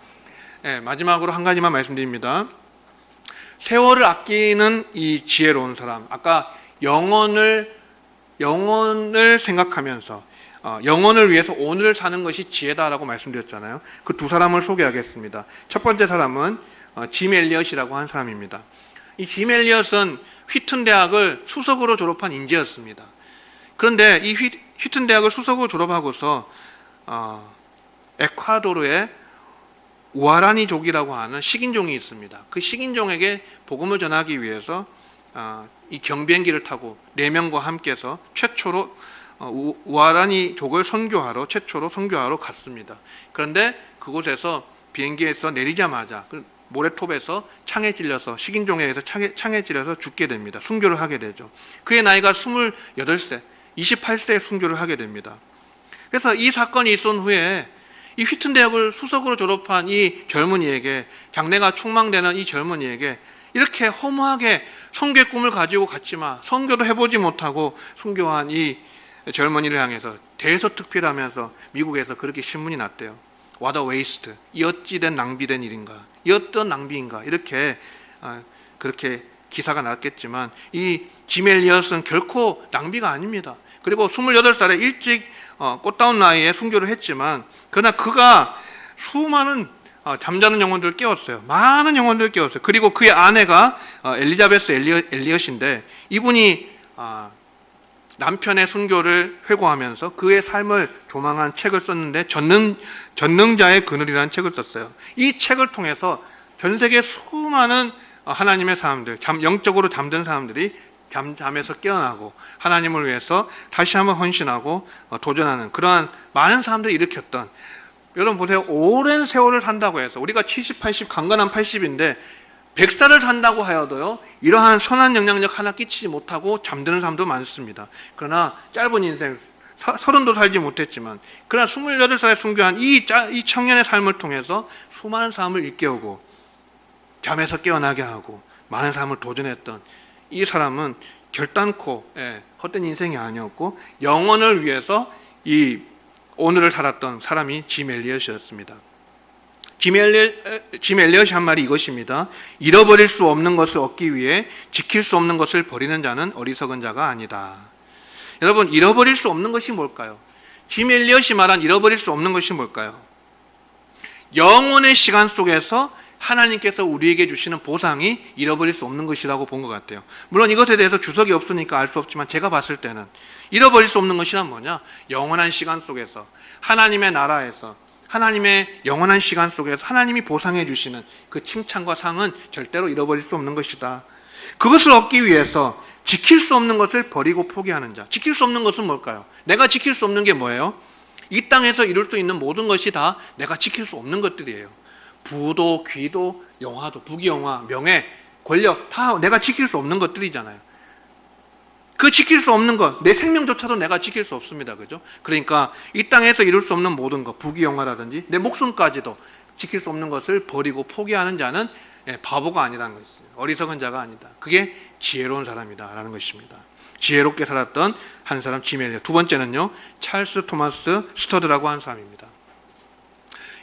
Speaker 1: 마지막으로 한 가지만 말씀드립니다. 세월을 아끼는 이 지혜로운 사람, 아까 영혼을 생각하면서 영혼을 위해서 오늘을 사는 것이 지혜다라고 말씀드렸잖아요. 그 두 사람을 소개하겠습니다. 첫 번째 사람은 짐 엘리엇이라고 한 사람입니다. 이 짐 엘리엇은 휘튼 대학을 수석으로 졸업한 인재였습니다. 그런데 이 휘튼 대학을 수석으로 졸업하고서 에콰도르에 우아라니족이라고 하는 식인종이 있습니다. 그 식인종에게 복음을 전하기 위해서 이 경비행기를 타고 4명과 함께해서 최초로 우아라니족을 최초로 선교하러 갔습니다. 그런데 그곳에서 비행기에서 내리자마자 그 모래톱에서 창에 찔려서, 식인종에 의해서 창에 찔려서 죽게 됩니다. 순교를 하게 되죠. 그의 나이가 28세, 28세에 순교를 하게 됩니다. 그래서 이 사건이 있은 후에 이 휘튼 대학을 수석으로 졸업한 이 젊은이에게, 장래가 촉망되는 이 젊은이에게 이렇게 허무하게 선교의 꿈을 가지고 갔지만 선교도 해보지 못하고 순교한 이 젊은이를 향해서 대서특필하면서 미국에서 그렇게 신문이 났대요. What a waste. 이 어찌된 낭비된 일인가, 이 어떤 낭비인가, 이렇게 그렇게 기사가 났겠지만 이 짐 엘리엇은 결코 낭비가 아닙니다. 그리고 28살에 일찍 꽃다운 나이에 순교를 했지만, 그러나 그가 수많은 잠자는 영혼들을 깨웠어요. 많은 영혼들을 깨웠어요. 그리고 그의 아내가 엘리자베스 엘리엇인데, 이분이 남편의 순교를 회고하면서 그의 삶을 조망한 책을 썼는데 전능자의 그늘이라는 책을 썼어요. 이 책을 통해서 전 세계 수많은 하나님의 사람들, 영적으로 잠든 사람들이 잠에서 깨어나고 하나님을 위해서 다시 한번 헌신하고 도전하는 그러한 많은 사람들이 일으켰던, 여러분 보세요. 오랜 세월을 산다고 해서 우리가 70, 80, 강건한 80인데 100살을 산다고 하여도요, 이러한 선한 영향력 하나 끼치지 못하고 잠드는 사람도 많습니다. 그러나 짧은 인생, 30도 살지 못했지만, 그러나 28살에 순교한 이 청년의 삶을 통해서 수많은 사람을 일깨우고 잠에서 깨어나게 하고 많은 사람을 도전했던 이 사람은 결단코 헛된 인생이 아니었고 영혼을 위해서 이 오늘을 살았던 사람이 짐 엘리엇이었습니다. 짐 엘리엇이 한 말이 이것입니다. 잃어버릴 수 없는 것을 얻기 위해 지킬 수 없는 것을 버리는 자는 어리석은 자가 아니다. 여러분, 잃어버릴 수 없는 것이 뭘까요? 짐 엘리엇이 말한 잃어버릴 수 없는 것이 뭘까요? 영혼의 시간 속에서 하나님께서 우리에게 주시는 보상이 잃어버릴 수 없는 것이라고 본 것 같아요. 물론 이것에 대해서 주석이 없으니까 알 수 없지만 제가 봤을 때는 잃어버릴 수 없는 것이란 뭐냐? 영원한 시간 속에서 하나님의 나라에서 하나님의 영원한 시간 속에서 하나님이 보상해 주시는 그 칭찬과 상은 절대로 잃어버릴 수 없는 것이다. 그것을 얻기 위해서 지킬 수 없는 것을 버리고 포기하는 자. 지킬 수 없는 것은 뭘까요? 내가 지킬 수 없는 게 뭐예요? 이 땅에서 이룰 수 있는 모든 것이 다 내가 지킬 수 없는 것들이에요. 부도, 귀도, 영화도, 부귀영화, 명예, 권력 다 내가 지킬 수 없는 것들이잖아요. 그 지킬 수 없는 것, 내 생명조차도 내가 지킬 수 없습니다. 그죠? 그러니까 이 땅에서 이룰 수 없는 모든 것, 부귀영화라든지 내 목숨까지도 지킬 수 없는 것을 버리고 포기하는 자는 바보가 아니라는 것이죠. 어리석은 자가 아니다. 그게 지혜로운 사람이다라는 것입니다. 지혜롭게 살았던 한 사람, 짐 엘리엇. 두 번째는요, 찰스 토마스 스터드라고 하는 사람입니다.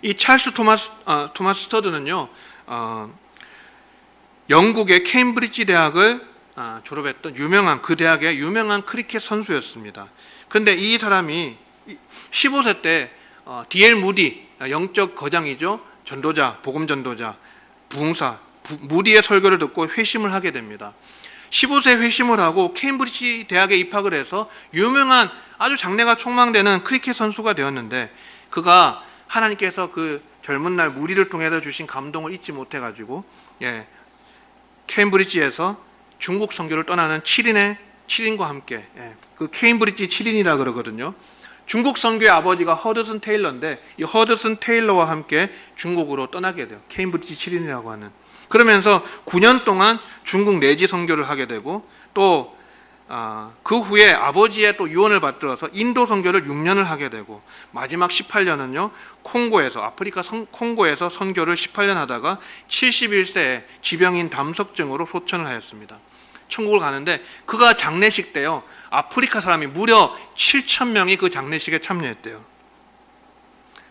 Speaker 1: 이 찰스 토마스 스터드는요, 영국의 케임브리지 대학을 졸업했던 그 대학의 유명한 크리켓 선수였습니다. 그런데 이 사람이 15세 때 D.L. 무디, 영적 거장이죠, 전도자, 복음 전도자, 부흥사 무디의 설교를 듣고 회심을 하게 됩니다. 15세 회심을 하고 케임브리지 대학에 입학을 해서 유명한 아주 장래가 촉망되는 크리켓 선수가 되었는데, 그가 하나님께서 그 젊은 날 무리를 통해서 주신 감동을 잊지 못해가지고 케임브리지에서 중국 선교를 떠나는 7인과 함께, 그 케임브리지 7인이라 그러거든요. 중국 선교의 아버지가 허드슨 테일러인데 이 허드슨 테일러와 함께 중국으로 떠나게 돼요. 케임브리지 7인이라고 하는. 그러면서 9년 동안 중국 내지 선교를 하게 되고, 또 그 후에 아버지의 또 유언을 받들어서 인도 선교를 6년을 하게 되고, 마지막 18년은요 콩고에서, 아프리카 콩고에서 선교를 18년 하다가 71세에 지병인 담석증으로 소천을 하였습니다. 천국을 가는데 그가 장례식 때요, 아프리카 사람이 무려 7,000명이 그 장례식에 참여했대요.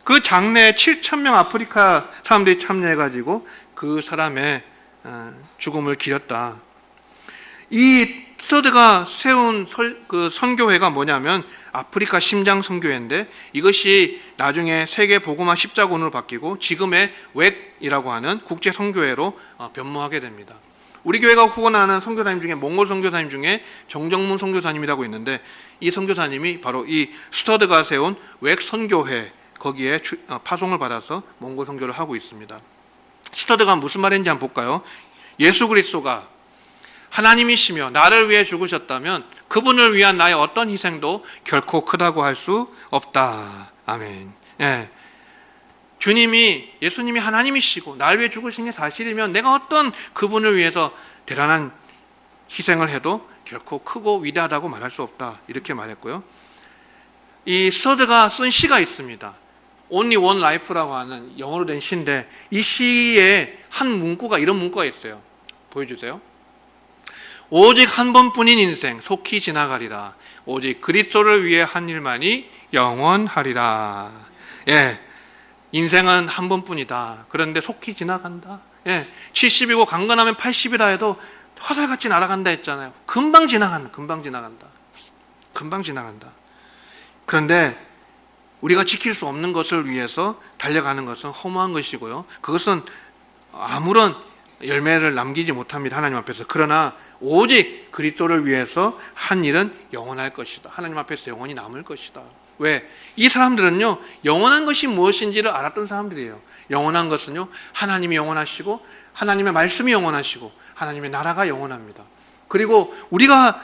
Speaker 1: 그 장례에 7,000명 아프리카 사람들이 참여해가지고 그 사람의 죽음을 기렸다. 이 스터드가 세운 그 선교회가 뭐냐면 아프리카 심장 선교회인데, 이것이 나중에 세계 복음화 십자군으로 바뀌고 지금의 웩이라고 하는 국제 선교회로 변모하게 됩니다. 우리 교회가 후원하는 선교사님 중에, 몽골 선교사님 중에 정정문 선교사님이라고 있는데, 이 선교사님이 바로 이 스터드가 세운 웩 선교회, 거기에 파송을 받아서 몽골 선교를 하고 있습니다. 스터드가 무슨 말인지 한번 볼까요? 예수 그리스도가 하나님이시며 나를 위해 죽으셨다면 그분을 위한 나의 어떤 희생도 결코 크다고 할 수 없다. 아멘. 예수님이 하나님이시고 나를 위해 죽으신 게 사실이면 내가 어떤 그분을 위해서 대단한 희생을 해도 결코 크고 위대하다고 말할 수 없다. 이렇게 말했고요. 이 스터드가 쓴 시가 있습니다. Only One Life라고 하는 영어로 된 시인데, 이 시에 한 문구가, 이런 문구가 있어요. 보여주세요. 오직 한 번뿐인 인생 속히 지나가리라. 오직 그리스도를 위해 한 일만이 영원하리라. 인생은 한 번뿐이다. 그런데 속히 지나간다. 70이고 강건하면 80이라 해도 화살같이 날아간다 했잖아요. 금방 지나간다. 그런데 우리가 지킬 수 없는 것을 위해서 달려가는 것은 허무한 것이고요, 그것은 아무런 열매를 남기지 못합니다, 하나님 앞에서. 그러나 오직 그리스도를 위해서 한 일은 영원할 것이다. 하나님 앞에서 영원히 남을 것이다. 왜? 이 사람들은요, 영원한 것이 무엇인지를 알았던 사람들이에요. 영원한 것은요, 하나님이 영원하시고 하나님의 말씀이 영원하시고 하나님의 나라가 영원합니다. 그리고 우리가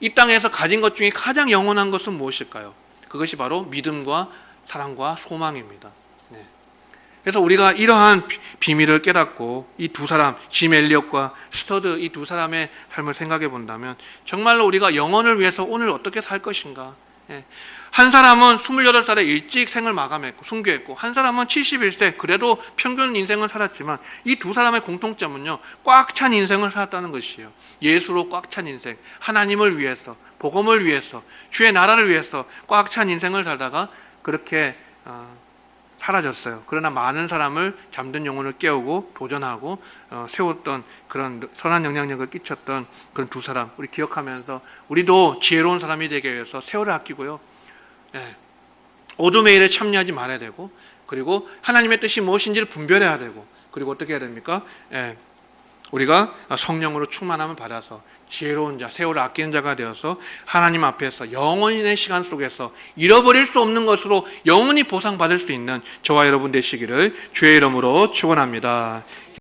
Speaker 1: 이 땅에서 가진 것 중에 가장 영원한 것은 무엇일까요? 그것이 바로 믿음과 사랑과 소망입니다. 네. 그래서 우리가 이러한 비밀을 깨닫고 이 두 사람, 짐 엘리엇과 스터드 이 두 사람의 삶을 생각해 본다면 정말로 우리가 영혼을 위해서 오늘 어떻게 살 것인가. 한 사람은 28살에 일찍 생을 마감했고 순교했고, 한 사람은 71세 그래도 평균 인생을 살았지만, 이 두 사람의 공통점은요, 꽉 찬 인생을 살았다는 것이에요. 예수로 꽉 찬 인생, 하나님을 위해서, 복음을 위해서, 주의 나라를 위해서 꽉 찬 인생을 살다가 그렇게 사라졌어요. 그러나 많은 사람을 잠든 영혼을 깨우고 도전하고 세웠던 그런 선한 영향력을 끼쳤던 그런 두 사람, 우리 기억하면서 우리도 지혜로운 사람이 되기 위해서 세월을 아끼고요, 어둠의 일에 참여하지 말아야 되고, 그리고 하나님의 뜻이 무엇인지를 분별해야 되고, 그리고 어떻게 해야 됩니까? 우리가 성령으로 충만함을 받아서 지혜로운 자, 세월을 아끼는 자가 되어서 하나님 앞에서 영원의 시간 속에서 잃어버릴 수 없는 것으로 영원히 보상받을 수 있는 저와 여러분 되시기를 주의 이름으로 축원합니다.